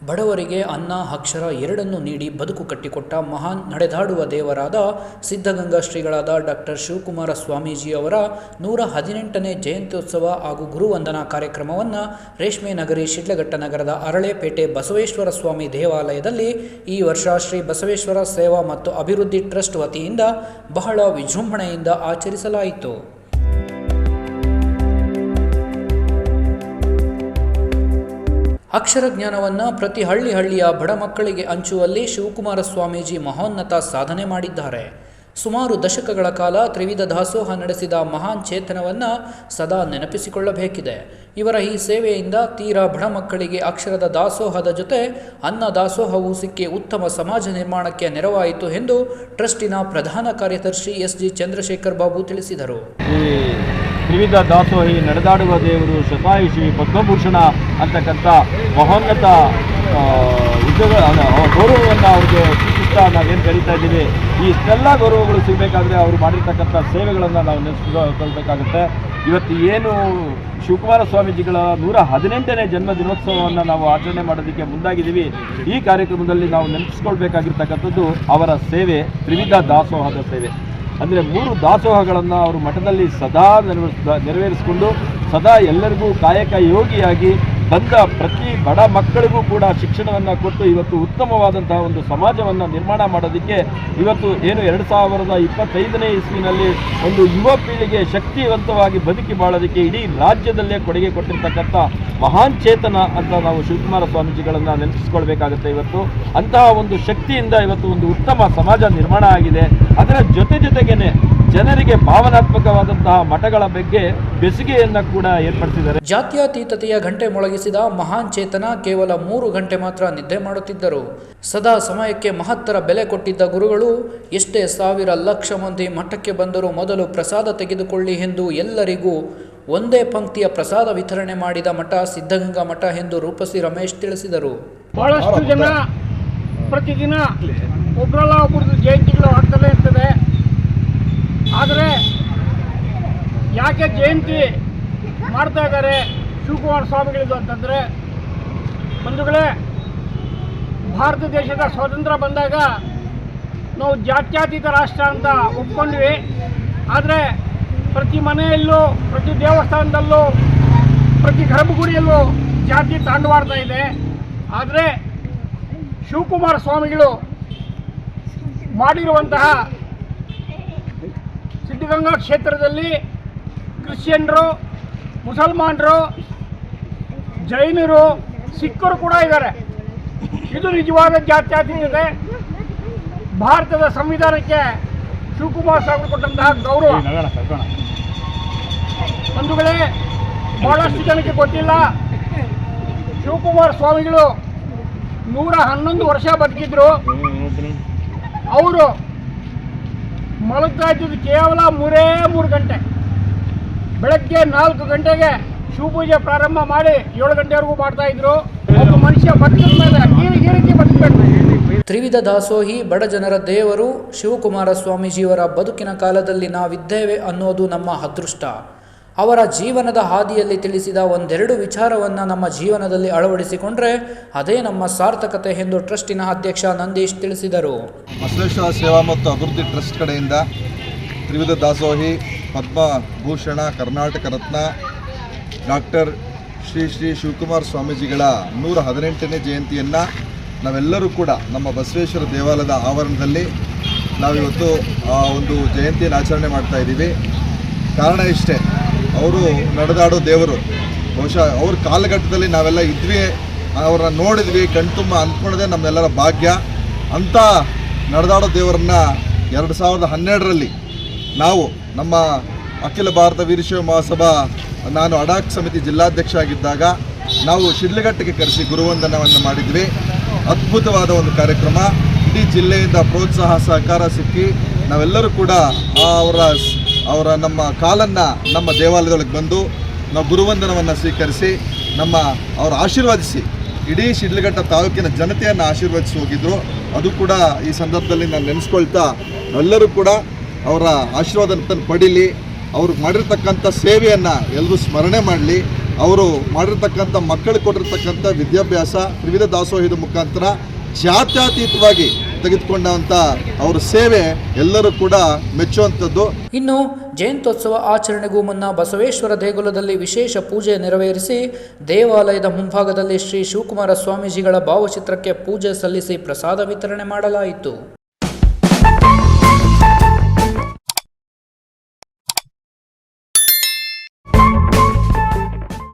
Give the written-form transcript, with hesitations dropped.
ಬಡವರಿಗೆ ಅನ್ನ ಅಕ್ಷರ ಎರಡನ್ನೂ ನೀಡಿ ಬದುಕು ಕಟ್ಟಿಕೊಟ್ಟ ಮಹಾನ್ ನಡೆದಾಡುವ ದೇವರಾದ ಸಿದ್ಧಗಂಗಾ ಶ್ರೀಗಳಾದ ಡಾಕ್ಟರ್ ಶಿವಕುಮಾರ ಸ್ವಾಮೀಜಿ ಅವರ 118ನೇ ಜಯಂತ್ಯೋತ್ಸವ ಹಾಗೂ ಗುರುವಂದನಾ ಕಾರ್ಯಕ್ರಮವನ್ನು ರೇಷ್ಮೆ ನಗರಿ ಶಿಡ್ಲಘಟ್ಟ ನಗರದ ಅರಳೇಪೇಟೆ ಬಸವೇಶ್ವರ ಸ್ವಾಮಿ ದೇವಾಲಯದಲ್ಲಿ ಈ ವರ್ಷ ಶ್ರೀ ಬಸವೇಶ್ವರ ಸೇವಾ ಮತ್ತು ಅಭಿವೃದ್ಧಿ ಟ್ರಸ್ಟ್ ವತಿಯಿಂದ ಬಹಳ ವಿಜೃಂಭಣೆಯಿಂದ ಆಚರಿಸಲಾಯಿತು. ಅಕ್ಷರ ಜ್ಞಾನವನ್ನು ಪ್ರತಿ ಹಳ್ಳಿಯ ಬಡ ಮಕ್ಕಳಿಗೆ ಹಂಚುವಲ್ಲಿ ಶಿವಕುಮಾರ ಸ್ವಾಮೀಜಿ ಮಹೋನ್ನತ ಸಾಧನೆ ಮಾಡಿದ್ದಾರೆ. ಸುಮಾರು ದಶಕಗಳ ಕಾಲ ತ್ರಿವಿಧ ದಾಸೋಹ ನಡೆಸಿದ ಮಹಾನ್ ಚೇತನವನ್ನು ಸದಾ ನೆನಪಿಸಿಕೊಳ್ಳಬೇಕಿದೆ. ಇವರ ಈ ಸೇವೆಯಿಂದ ತೀರಾ ಬಡ ಮಕ್ಕಳಿಗೆ ಅಕ್ಷರದ ದಾಸೋಹದ ಜೊತೆ ಅನ್ನ ದಾಸೋಹವೂ ಸಿಕ್ಕಿ ಉತ್ತಮ ಸಮಾಜ ನಿರ್ಮಾಣಕ್ಕೆ ನೆರವಾಯಿತು ಎಂದು ಟ್ರಸ್ಟಿನ ಪ್ರಧಾನ ಕಾರ್ಯದರ್ಶಿ ಎಸ್.ಜಿ. ಚಂದ್ರಶೇಖರ್ ಬಾಬು ತಿಳಿಸಿದರು. ತ್ರಿವಿಧ ದಾಸೋಹಿ ನಡೆದಾಡುವ ದೇವರು ಶತಾಯುಷಿ ಪದ್ಮಭೂಷಣ ಅಂತಕ್ಕಂಥ ಮಹೋನ್ನತ ಗೌರವವನ್ನು ಅವ್ರಿಗೆ ಸೂಚಿಸ್ತಾ ನಾವೇನು ಕರೀತಾ ಇದ್ದೀವಿ. ಈ ಇಷ್ಟೆಲ್ಲ ಗೌರವಗಳು ಸಿಗಬೇಕಾದ್ರೆ ಅವರು ಮಾಡಿರ್ತಕ್ಕಂಥ ಸೇವೆಗಳನ್ನು ನಾವು ನೆನೆಸ್ಕೊಳ್ಬೇಕಾಗುತ್ತೆ. ಇವತ್ತು ಏನು ಶಿವಕುಮಾರ ಸ್ವಾಮೀಜಿಗಳ 118ನೇ ಜನ್ಮ ದಿನೋತ್ಸವವನ್ನು ನಾವು ಆಚರಣೆ ಮಾಡೋದಕ್ಕೆ ಮುಂದಾಗಿದ್ದೀವಿ. ಈ ಕಾರ್ಯಕ್ರಮದಲ್ಲಿ ನಾವು ನೆನಪಿಸ್ಕೊಳ್ಬೇಕಾಗಿರ್ತಕ್ಕಂಥದ್ದು ಅವರ ಸೇವೆ, ತ್ರಿವಿಧ ದಾಸೋಹದ ಸೇವೆ. ಅಂದರೆ 3 ದಾಸೋಹಗಳನ್ನು ಅವರು ಮಠದಲ್ಲಿ ಸದಾ ನೆರವೇರಿಸಿಕೊಂಡು ಸದಾ ಎಲ್ಲರಿಗೂ ಕಾಯಕ ಯೋಗಿಯಾಗಿ ಬಂದ ಪ್ರತಿ ಬಡ ಮಕ್ಕಳಿಗೂ ಕೂಡ ಶಿಕ್ಷಣವನ್ನು ಕೊಟ್ಟು ಇವತ್ತು ಉತ್ತಮವಾದಂತಹ ಒಂದು ಸಮಾಜವನ್ನು ನಿರ್ಮಾಣ ಮಾಡೋದಕ್ಕೆ ಇವತ್ತು ಏನು 2025ನೇ ಇಸ್ವಿನಲ್ಲಿ ಒಂದು ಯುವ ಪೀಳಿಗೆ ಶಕ್ತಿವಂತವಾಗಿ ಬದುಕಿ ಬಾಳೋದಕ್ಕೆ ಇಡೀ ರಾಜ್ಯದಲ್ಲೇ ಕೊಡುಗೆ ಕೊಟ್ಟಿರ್ತಕ್ಕಂಥ ಮಹಾನ್ ಚೇತನ ಅಂತ ನಾವು ಶಿವಕುಮಾರ ಸ್ವಾಮೀಜಿಗಳನ್ನು ನೆನಪಿಸ್ಕೊಳ್ಬೇಕಾಗುತ್ತೆ. ಇವತ್ತು ಅಂತಹ ಒಂದು ಶಕ್ತಿಯಿಂದ ಇವತ್ತು ಒಂದು ಉತ್ತಮ ಸಮಾಜ ನಿರ್ಮಾಣ ಆಗಿದೆ. ಅದರ ಜೊತೆಗೇನೆ ಜನರಿಗೆ ಭಾವನಾತ್ಮಕವಾದಂತಹ ಮಠಗಳ ಬಗ್ಗೆ ಬೆಸುಗೆಯನ್ನು ಕೂಡ ಏರ್ಪಡಿಸಿದ್ದಾರೆ. ಜಾತ್ಯತೀತತೆಯ ಗಂಟೆ ಮೊಳಗಿಸಿದ ಮಹಾನ್ ಚೇತನ ಕೇವಲ 3 ಗಂಟೆ ಮಾತ್ರ ನಿದ್ದೆ ಮಾಡುತ್ತಿದ್ದರು. ಸದಾ ಸಮಯಕ್ಕೆ ಮಹತ್ತರ ಬೆಲೆ ಕೊಟ್ಟಿದ್ದ ಗುರುಗಳು ಎಷ್ಟೇ ಸಾವಿರ ಲಕ್ಷ ಮಂದಿ ಮಠಕ್ಕೆ ಬಂದರೂ ಮೊದಲು ಪ್ರಸಾದ ತೆಗೆದುಕೊಳ್ಳಿ ಎಂದು ಎಲ್ಲರಿಗೂ ಒಂದೇ ಪಂಕ್ತಿಯ ಪ್ರಸಾದ ವಿತರಣೆ ಮಾಡಿದ ಮಠ ಸಿದ್ಧಗಂಗಾ ಮಠ ಎಂದು ರೂಪಸಿ ರಮೇಶ್ ತಿಳಿಸಿದರು. ಬಹಳಷ್ಟು ಜನ ಪ್ರತಿದಿನ ಒಬ್ಬರಲ್ಲ ಒಬ್ಬರದ್ದು ಜಯಂತಿಗಳು ಆಗ್ತಲೇ ಇರ್ತದೆ. ಆದರೆ ಯಾಕೆ ಜಯಂತಿ ಮಾಡ್ತಾ ಇದ್ದಾರೆ ಶಿವಕುಮಾರ ಸ್ವಾಮಿಗಳಿದು ಅಂತಂದರೆ, ಬಂಧುಗಳೇ, ಭಾರತ ದೇಶದ ಸ್ವಾತಂತ್ರ್ಯ ಬಂದಾಗ ನಾವು ಜಾತ್ಯತೀತ ರಾಷ್ಟ್ರ ಅಂತ ಒಪ್ಕೊಂಡ್ವಿ. ಆದರೆ ಪ್ರತಿ ಮನೆಯಲ್ಲೂ, ಪ್ರತಿ ದೇವಸ್ಥಾನದಲ್ಲೂ, ಪ್ರತಿ ಗರ್ಭಗುಡಿಯಲ್ಲೂ ಜಾತಿ ತಾಂಡವಾಡ್ತಾ ಇದೆ. ಆದರೆ ಶಿವಕುಮಾರ ಸ್ವಾಮಿಗಳು ಮಾಡಿರುವಂತಹ ಸಿದ್ಧಗಂಗಾ ಕ್ಷೇತ್ರದಲ್ಲಿ ಕ್ರಿಶ್ಚಿಯನ್ರು, ಮುಸಲ್ಮಾನರು, ಜೈನರು, ಸಿಖ್ಖರು ಕೂಡ ಇದ್ದಾರೆ. ಇದು ನಿಜವಾದ ಜಾತ್ಯತೀತತೆ. ಭಾರತದ ಸಂವಿಧಾನಕ್ಕೆ ಶಿವಕುಮಾರ ಸ್ವಾಮಿ ಕೊಟ್ಟಂತಹ ಗೌರವ. ಬಂಧುಗಳೇ, ಬಹಳಷ್ಟು ಜನಕ್ಕೆ ಗೊತ್ತಿಲ್ಲ, ಶಿವಕುಮಾರ ಸ್ವಾಮಿಗಳು 111 ವರ್ಷ ಬದುಕಿದ್ರು. ಅವರು ಮಲಗ್ತಾ ಇದ್ದಿದ್ದು ಕೇವಲ 3 ಗಂಟೆ. ಬೆಳಗ್ಗೆ 4 ಗಂಟೆಗೆ ಶಿವಪೂಜೆ ಪ್ರಾರಂಭ ಮಾಡಿ 7 ಗಂಟೆವರೆಗೂ ಮಾಡ್ತಾ ಇದ್ರು. ಒಬ್ಬ ಮನುಷ್ಯ ಬದುಕಿದ ಮೇಲೆ ಈ ರೀತಿ ಬದುಕಬೇಕು. ತ್ರಿವಿಧ ದಾಸೋಹಿ ಬಡ ಜನರ ದೇವರು ಶಿವಕುಮಾರ ಸ್ವಾಮೀಜಿಯವರ ಬದುಕಿನ ಕಾಲದಲ್ಲಿ ನಾವಿದ್ದೇವೆ ಅನ್ನೋದು ನಮ್ಮ ಅದೃಷ್ಟ. ಅವರ ಜೀವನದ ಹಾದಿಯಲ್ಲಿ ತಿಳಿಸಿದ ಒಂದೆರಡು ವಿಚಾರವನ್ನು ನಮ್ಮ ಜೀವನದಲ್ಲಿ ಅಳವಡಿಸಿಕೊಂಡ್ರೆ ಅದೇ ನಮ್ಮ ಸಾರ್ಥಕತೆ ಎಂದು ಟ್ರಸ್ಟಿನ ಅಧ್ಯಕ್ಷ ನಂದೀಶ್ ತಿಳಿಸಿದರು. ಬಸವೇಶ್ವರ ಸೇವಾ ಮತ್ತು ಅಭಿವೃದ್ಧಿ ಟ್ರಸ್ಟ್ ಕಡೆಯಿಂದ ತ್ರಿವಿಧ ದಾಸೋಹಿ ಪದ್ಮಭೂಷಣ ಕರ್ನಾಟಕ ರತ್ನ ಡಾಕ್ಟರ್ ಶ್ರೀ ಶಿವಕುಮಾರ ಸ್ವಾಮೀಜಿಗಳ 118ನೇ ಜಯಂತಿಯನ್ನು ನಾವೆಲ್ಲರೂ ಕೂಡ ನಮ್ಮ ಬಸವೇಶ್ವರ ದೇವಾಲಯದ ಆವರಣದಲ್ಲಿ ನಾವಿವತ್ತು ಒಂದು ಜಯಂತಿಯನ್ನು ಆಚರಣೆ ಮಾಡ್ತಾ ಇದ್ದೀವಿ. ಕಾರಣ ಇಷ್ಟೇ, ಅವರು ನಡೆದಾಡೋ ದೇವರು. ಬಹುಶಃ ಅವ್ರ ಕಾಲಘಟ್ಟದಲ್ಲಿ ನಾವೆಲ್ಲ ಇದ್ವಿ, ಅವ್ರನ್ನ ನೋಡಿದ್ವಿ, ಕಣ್ತುಂಬ ಅಂದ್ಕೊಳ್ಳೋದೇ ನಮ್ಮೆಲ್ಲರ ಭಾಗ್ಯ. ಅಂಥ ನಡೆದಾಡೋ ದೇವರನ್ನ 2012ರಲ್ಲಿ ನಾವು ನಮ್ಮ ಅಖಿಲ ಭಾರತ ವೀರಶೈವ ಮಹಾಸಭಾ, ನಾನು ಅಡಾಕ್ ಸಮಿತಿ ಜಿಲ್ಲಾಧ್ಯಕ್ಷ ಆಗಿದ್ದಾಗ ನಾವು ಶಿಡ್ಲಘಟ್ಟಕ್ಕೆ ಕರೆಸಿ ಗುರುವಂದನವನ್ನು ಮಾಡಿದ್ವಿ. ಅದ್ಭುತವಾದ ಒಂದು ಕಾರ್ಯಕ್ರಮ. ಇಡೀ ಜಿಲ್ಲೆಯಿಂದ ಪ್ರೋತ್ಸಾಹ ಸಹಕಾರ ಸಿಕ್ಕಿ ನಾವೆಲ್ಲರೂ ಕೂಡ ಅವರ ನಮ್ಮ ಕಾಲನ್ನು ನಮ್ಮ ದೇವಾಲಯದೊಳಗೆ ಬಂದು ನಾವು ಗುರುವಂದನವನ್ನು ಸ್ವೀಕರಿಸಿ ಅವರ ಆಶೀರ್ವಾದಿಸಿ ಇಡೀ ಶಿಡ್ಲಘಟ್ಟ ತಾಲೂಕಿನ ಜನತೆಯನ್ನು ಆಶೀರ್ವದಿಸಿ ಹೋಗಿದ್ರು. ಅದು ಕೂಡ ಈ ಸಂದರ್ಭದಲ್ಲಿ ನಾನು ನೆನೆಸ್ಕೊಳ್ತಾ ಎಲ್ಲರೂ ಕೂಡ ಅವರ ಆಶೀರ್ವಾದವನ್ನು ಪಡೀಲಿ. ಅವರು ಮಾಡಿರ್ತಕ್ಕಂಥ ಸೇವೆಯನ್ನು ಎಲ್ಲರೂ ಸ್ಮರಣೆ ಮಾಡಲಿ. ಅವರು ಮಾಡಿರ್ತಕ್ಕಂಥ ಮಕ್ಕಳು ಕೊಟ್ಟಿರ್ತಕ್ಕಂಥ ವಿದ್ಯಾಭ್ಯಾಸ ತ್ರಿವಿಧ ದಾಸೋಹದ ಮುಖಾಂತರ ಜಾತ್ಯತೀತವಾಗಿ ತೆಗೆದುಕೊಂಡಂಥ ಅವರ ಸೇವೆ ಎಲ್ಲರೂ ಕೂಡ ಮೆಚ್ಚುವಂಥದ್ದು. ಇನ್ನು ಜಯಂತ್ಯೋತ್ಸವ ಆಚರಣೆಗೂ ಮುನ್ನ ಬಸವೇಶ್ವರ ದೇಗುಲದಲ್ಲಿ ವಿಶೇಷ ಪೂಜೆ ನೆರವೇರಿಸಿ ದೇವಾಲಯದ ಮುಂಭಾಗದಲ್ಲಿ ಶ್ರೀ ಶಿವಕುಮಾರ ಸ್ವಾಮೀಜಿಗಳ ಭಾವಚಿತ್ರಕ್ಕೆ ಪೂಜೆ ಸಲ್ಲಿಸಿ ಪ್ರಸಾದ ವಿತರಣೆ ಮಾಡಲಾಯಿತು.